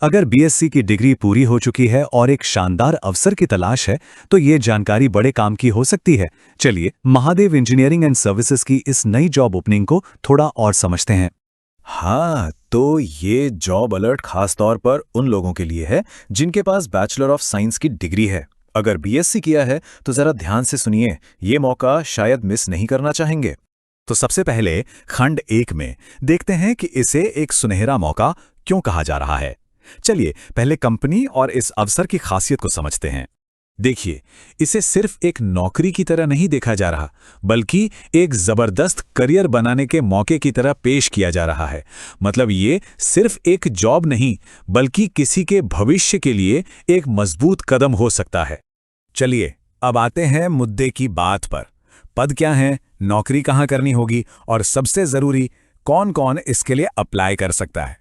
अगर बीएससी की डिग्री पूरी हो चुकी है और एक शानदार अवसर की तलाश है, तो ये जानकारी बड़े काम की हो सकती है। चलिए, महादेव इंजीनियरिंग एंड सर्विसेज की इस नई जॉब ओपनिंग को थोड़ा और समझते हैं। हाँ, तो ये जॉब अलर्ट खास तौर पर उन लोगों के लिए है जिनके पास बैचलर ऑफ साइंस की डिग्री है। अगर बीएससी किया है तो जरा ध्यान से सुनिए, ये मौका शायद मिस नहीं करना चाहेंगे। तो सबसे पहले खंड 1 में देखते हैं कि इसे एक सुनहरा मौका क्यों कहा जा रहा है। चलिए पहले कंपनी और इस अवसर की खासियत को समझते हैं। देखिए, इसे सिर्फ एक नौकरी की तरह नहीं देखा जा रहा, बल्कि एक जबरदस्त करियर बनाने के मौके की तरह पेश किया जा रहा है। मतलब ये सिर्फ एक जॉब नहीं, बल्कि किसी के भविष्य के लिए एक मजबूत कदम हो सकता है। चलिए अब आते हैं मुद्दे की बात पर। पद क्या है, नौकरी कहाँ करनी होगी और सबसे जरूरी, कौन कौन इसके लिए अप्लाई कर सकता है।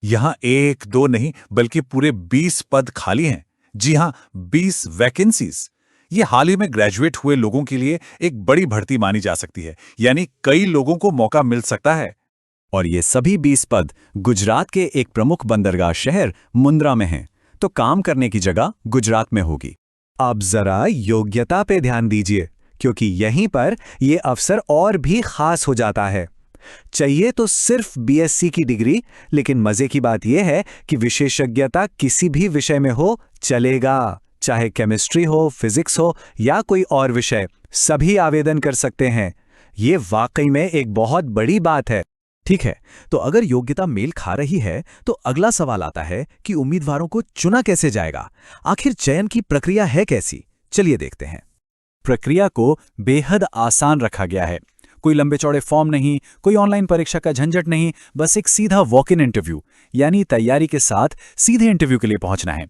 यहाँ एक दो नहीं बल्कि पूरे 20 पद खाली हैं। जी हाँ, 20 वैकेंसीज। ये हाल ही में ग्रेजुएट हुए लोगों के लिए एक बड़ी भर्ती मानी जा सकती है, यानी कई लोगों को मौका मिल सकता है। और ये सभी 20 पद गुजरात के एक प्रमुख बंदरगाह शहर मुंद्रा में हैं, तो काम करने की जगह गुजरात में होगी। अब जरा योग्यता पे ध्यान दीजिए, क्योंकि यहीं पर यह अवसर और भी खास हो जाता है। चाहिए तो सिर्फ बीएससी की डिग्री, लेकिन मजे की बात यह है कि विशेषज्ञता किसी भी विषय में हो चलेगा। चाहे केमिस्ट्री हो, फिजिक्स हो या कोई और विषय, सभी आवेदन कर सकते हैं। ये वाकई में एक बहुत बड़ी बात है। ठीक है, तो अगर योग्यता मेल खा रही है, तो अगला सवाल आता है कि उम्मीदवारों को चुना कैसे जाएगा। आखिर चयन की प्रक्रिया है कैसी? चलिए देखते हैं। प्रक्रिया को बेहद आसान रखा गया है। कोई लंबे चौड़े फॉर्म नहीं, कोई ऑनलाइन परीक्षा का झंझट नहीं, बस एक सीधा वॉक इन इंटरव्यू, यानी तैयारी के साथ सीधे इंटरव्यू के लिए पहुंचना है।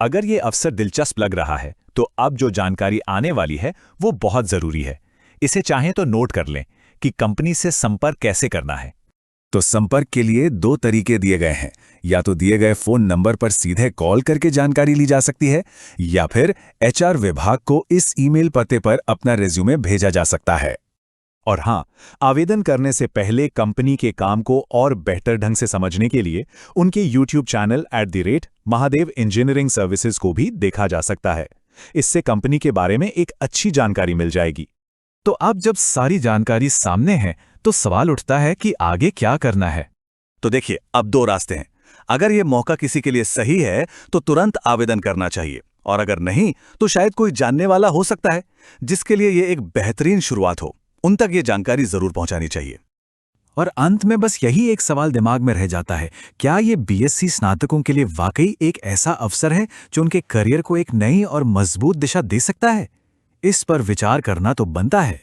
अगर ये अवसर दिलचस्प लग रहा है, तो अब जो जानकारी आने वाली है वो बहुत जरूरी है। इसे चाहें तो नोट कर लें कि कंपनी से संपर्क कैसे करना है। तो संपर्क के लिए 2 तरीके दिए गए हैं। या तो दिए गए फोन नंबर पर सीधे कॉल करके जानकारी ली जा सकती है, या फिर एचआर विभाग को इस ईमेल पते पर अपना रिज्यूमे भेजा जा सकता है। और हाँ, आवेदन करने से पहले कंपनी के काम को और बेहतर ढंग से समझने के लिए उनके YouTube channel @Mahadev engineering services को भी देखा जा सकता है। इससे कंपनी के बारे में एक अच्छी जानकारी मिल जाएगी। तो अब जब सारी जानकारी सामने है, तो सवाल उठता है कि आगे क्या करना है। तो देखिए, अब 2 रास्ते हैं। अगर ये मौका किसी के लिए सही है, तो तुरंत आवेदन करना चाहिए, और अगर नहीं, तो शायद कोई जानने वाला हो सकता है जिसके लिए ये एक बेहतरीन शुरुआत हो। उन तक ये जानकारी जरूर पहुंचानी चाहिए। और अंत में बस यही एक सवाल दिमाग में रह जाता है, क्या ये बीएससी स्नातकों के लिए वाकई एक ऐसा अवसर है जो उनके करियर को एक नई और मजबूत दिशा दे सकता है? इस पर विचार करना तो बनता है।